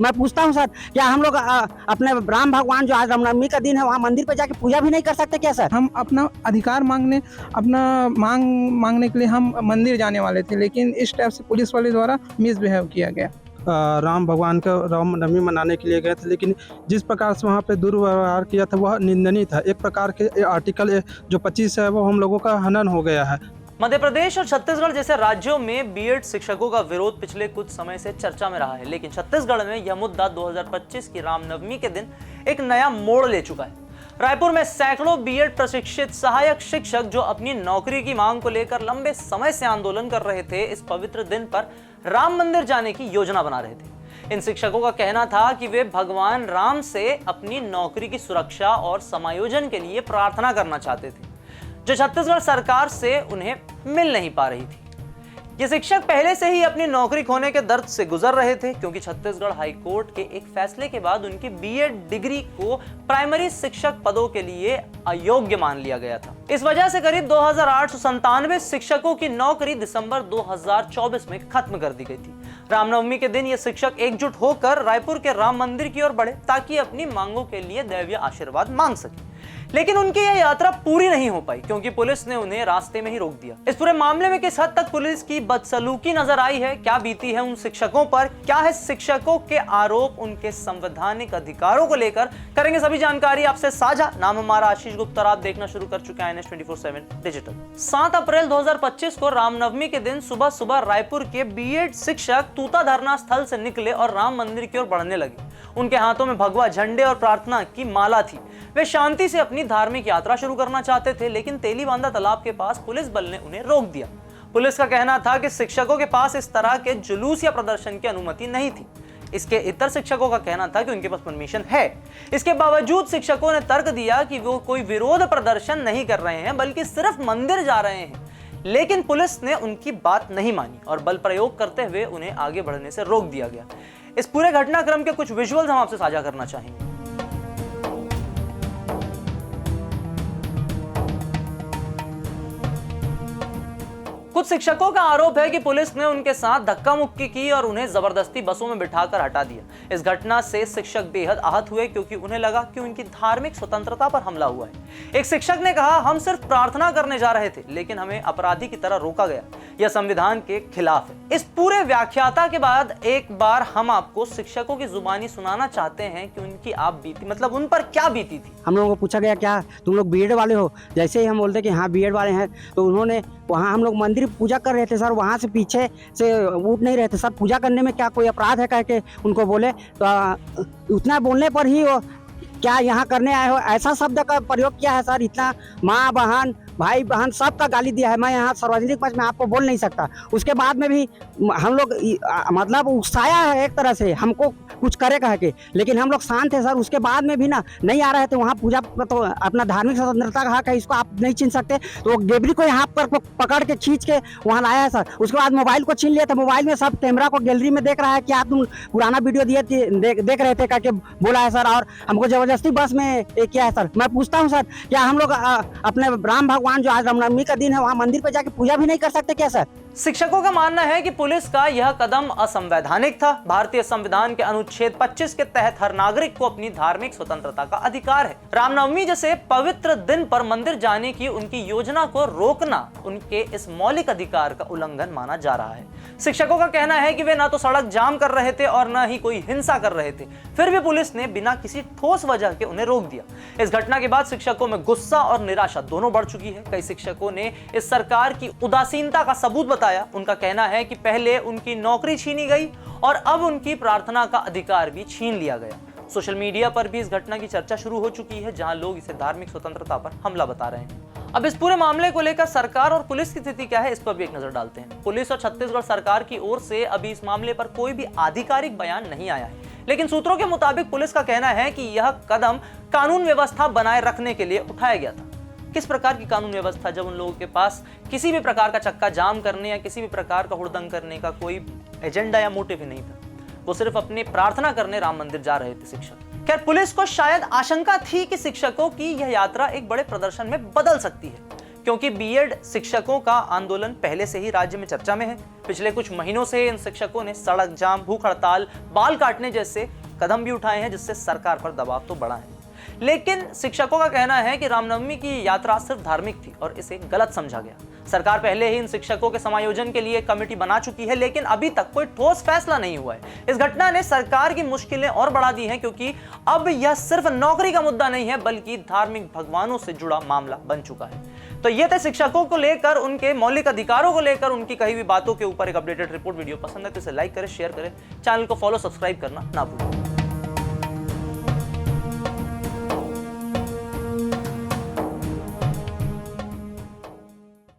मैं पूछता हूँ सर, क्या हम लोग अपने राम भगवान जो आज रामनवमी का दिन है वहाँ मंदिर पे जाके पूजा भी नहीं कर सकते क्या सर? हम अपना अधिकार मांगने के लिए हम मंदिर जाने वाले थे, लेकिन इस टाइप से पुलिस वाले द्वारा मिसबिहेव किया गया। राम भगवान का रामनवमी मनाने के लिए गए थे, लेकिन जिस प्रकार से वहाँ पे दुर्व्यवहार किया था वह निंदनीय था। एक प्रकार के आर्टिकल जो 25 है वो हम लोगों का हनन हो गया है। मध्य प्रदेश और छत्तीसगढ़ जैसे राज्यों में बीएड शिक्षकों का विरोध पिछले कुछ समय से चर्चा में रहा है, लेकिन छत्तीसगढ़ में यह मुद्दा 2025 की रामनवमी के दिन एक नया मोड़ ले चुका है। रायपुर में सैकड़ों बीएड प्रशिक्षित सहायक शिक्षक जो अपनी नौकरी की मांग को लेकर लंबे समय से आंदोलन कर रहे थे, इस पवित्र दिन पर राम मंदिर जाने की योजना बना रहे थे। इन शिक्षकों का कहना था कि वे भगवान राम से अपनी नौकरी की सुरक्षा और समायोजन के लिए प्रार्थना करना चाहते थे, जो छत्तीसगढ़ सरकार से उन्हें मिल नहीं पा रही थी। ये शिक्षक पहले से ही अपनी नौकरी खोने के दर्द से गुजर रहे थे, क्योंकि छत्तीसगढ़ हाई कोर्ट के एक फैसले के बाद उनकी बीएड डिग्री को प्राइमरी शिक्षक पदों के लिए अयोग्य मान लिया गया था। इस वजह से करीब 2897 शिक्षकों की नौकरी दिसंबर 2024 में खत्म कर दी गई थी। रामनवमी के दिन ये शिक्षक एकजुट होकर रायपुर के राम मंदिर की ओर बढ़े ताकि अपनी मांगों के लिए दैवीय आशीर्वाद मांग सके, लेकिन उनकी यह यात्रा पूरी नहीं हो पाई क्योंकि पुलिस ने उन्हें रास्ते में ही रोक दिया। इस पूरे मामले में किस हद तक पुलिस की बदसलूकी नजर आई है, क्या बीती है उन शिक्षकों पर, क्या है शिक्षकों के आरोप उनके संवैधानिक अधिकारों को लेकर, करेंगे सभी जानकारी आपसे साझा। नाम हमारा आशीष गुप्ता, आप देखना शुरू कर चुके हैं NH24/7 डिजिटल। 7 अप्रैल 2025 को रामनवमी के दिन सुबह सुबह रायपुर के बीएड शिक्षक तूता धरना स्थल से निकले और राम मंदिर की ओर बढ़ने लगे। उनके हाथों में भगवा झंडे और प्रार्थना की माला थी। वे शांति से अपनी धार्मिक यात्रा शुरू करना चाहते थे, लेकिन तेलीबांधा तालाब के पास पुलिस बल ने उन्हें रोक दिया। पुलिस का कहना था कि शिक्षकों के पास इस तरह के जुलूस या प्रदर्शन की अनुमति नहीं थी। इसके इतर शिक्षकों का कहना था कि उनके पास परमिशन है। इसके बावजूद शिक्षकों ने तर्क दिया कि वो कोई विरोध प्रदर्शन नहीं कर रहे हैं, बल्कि सिर्फ मंदिर जा रहे हैं। लेकिन पुलिस ने उनकी बात नहीं मानी और बल प्रयोग करते हुए उन्हें आगे बढ़ने से रोक दिया गया। इस पूरे घटनाक्रम के कुछ विजुअल्स हम आपसे साझा करना चाहेंगे। कुछ शिक्षकों का आरोप है कि पुलिस ने उनके साथ धक्का मुक्की की और उन्हें जबरदस्ती बसों में बिठाकर हटा दिया। इस घटना से शिक्षक बेहद आहत हुए क्योंकि उन्हें लगा कि उनकी धार्मिक स्वतंत्रता पर हमला हुआ है। एक शिक्षक ने कहा, हम सिर्फ प्रार्थना करने जा रहे थे, लेकिन हमें अपराधी की तरह रोका गया। यह संविधान के खिलाफ है। इस पूरे व्याख्याता के बाद एक बार हम आपको शिक्षकों की जुबानी सुनाना चाहते हैं कि उनकी आप बीती, मतलब उन पर क्या बीती थी। हम लोगों को पूछा गया, क्या तुम लोग बीएड वाले हो? जैसे ही हम बोलते कि हाँ बीएड वाले हैं, तो उन्होंने वहाँ हम लोग मंदिर पूजा कर रहे थे सर, वहाँ से पीछे से उठ नहीं रहे थे सर। पूजा करने में क्या कोई अपराध है कह के उनको बोले, तो उतना बोलने पर ही वो क्या यहाँ करने आए हो ऐसा शब्द का प्रयोग किया है सर। इतना माँ बहन भाई बहन सबका गाली दिया है। मैं यहाँ सार्वजनिक मंच में आपको बोल नहीं सकता। उसके बाद में भी हम लोग मतलब उकसाया है एक तरह से हमको कुछ करे कह के, लेकिन हम लोग शांत है सर। उसके बाद में भी ना नहीं आ रहे थे वहाँ पूजा, तो अपना धार्मिक स्वतंत्रता का हक है, इसको आप नहीं छीन सकते। तो गेबरी को यहाँ पर पकड़ के खींच के वहाँ लाया है सर। उसके बाद मोबाइल को छीन लिया था। मोबाइल में सब कैमरा को गैलरी में देख रहा है कि आप तुम पुराना वीडियो दिए देख रहे थे करके बोला है सर, और हमको जबरदस्ती बस में किया है सर। मैं पूछता हूँ सर, क्या हम लोग अपने राम भगवान जो आज रामनवमी का दिन है वहाँ मंदिर पे जाके पूजा भी नहीं कर सकते क्या सर? शिक्षकों का मानना है कि पुलिस का यह कदम असंवैधानिक था। भारतीय संविधान के अनुच्छेद 25 के तहत हर नागरिक को अपनी धार्मिक स्वतंत्रता का अधिकार है। रामनवमी जैसे पवित्र दिन पर मंदिर जाने की उनकी योजना को रोकना उनके इस मौलिक अधिकार का उल्लंघन माना जा रहा है। शिक्षकों का कहना है कि वे न तो सड़क जाम कर रहे थे और न ही कोई हिंसा कर रहे थे, फिर भी पुलिस ने बिना किसी ठोस वजह के उन्हें रोक दिया। इस घटना के बाद शिक्षकों में गुस्सा और निराशा दोनों बढ़ चुकी है। कई शिक्षकों ने इस सरकार की उदासीनता का सबूत बताया। उनका कहना है कि पहले उनकी नौकरी छीनी गई और अब उनकी प्रार्थना का अधिकार भी छीन लिया गया। सोशल मीडिया पर भी इस घटना की चर्चा शुरू हो चुकी है, जहां लोग इसे धार्मिक स्वतंत्रता पर हमला बता रहे हैं। अब इस पूरे मामले को लेकर सरकार और पुलिस की स्थिति क्या है, इस पर भी एक नजर डालते हैं। पुलिस और छत्तीसगढ़ सरकार की ओर से अभी इस मामले पर कोई भी आधिकारिक बयान नहीं आया है, लेकिन सूत्रों के मुताबिक पुलिस का कहना है कि यह कदम कानून व्यवस्था बनाए रखने के लिए उठाया गया था। किस प्रकार की कानून व्यवस्था, जब उन लोगों के पास किसी भी प्रकार का चक्का जाम करने या किसी भी प्रकार का हुड़दंग करने का कोई एजेंडा या मोटिव ही नहीं था। वो सिर्फ अपनी प्रार्थना करने राम मंदिर जा रहे थे शिक्षक। खैर, पुलिस को शायद आशंका थी कि शिक्षकों की यह यात्रा एक बड़े प्रदर्शन में बदल सकती है, क्योंकि बीएड शिक्षकों का आंदोलन पहले से ही राज्य में चर्चा में है। पिछले कुछ महीनों से इन शिक्षकों ने सड़क जाम, भूख हड़ताल, बाल काटने जैसे कदम भी उठाए हैं, जिससे सरकार पर दबाव तो बढ़ा है। लेकिन शिक्षकों का कहना है कि रामनवमी की यात्रा सिर्फ धार्मिक थी और इसे गलत समझा गया। सरकार पहले ही इन शिक्षकों के समायोजन के लिए कमेटी बना चुकी है, लेकिन अभी तक कोई ठोस फैसला नहीं हुआ है। इस घटना ने सरकार की मुश्किलें और बढ़ा दी हैं, क्योंकि अब यह सिर्फ नौकरी का मुद्दा नहीं है, बल्कि धार्मिक भगवानों से जुड़ा मामला बन चुका है। तो ये थे शिक्षकों को लेकर, उनके मौलिक अधिकारों को लेकर उनकी कही हुई बातों के ऊपर एक अपडेटेड रिपोर्ट। वीडियो पसंद है तो इसे लाइक करें, शेयर करें, चैनल को फॉलो, सब्सक्राइब करना ना भूलें।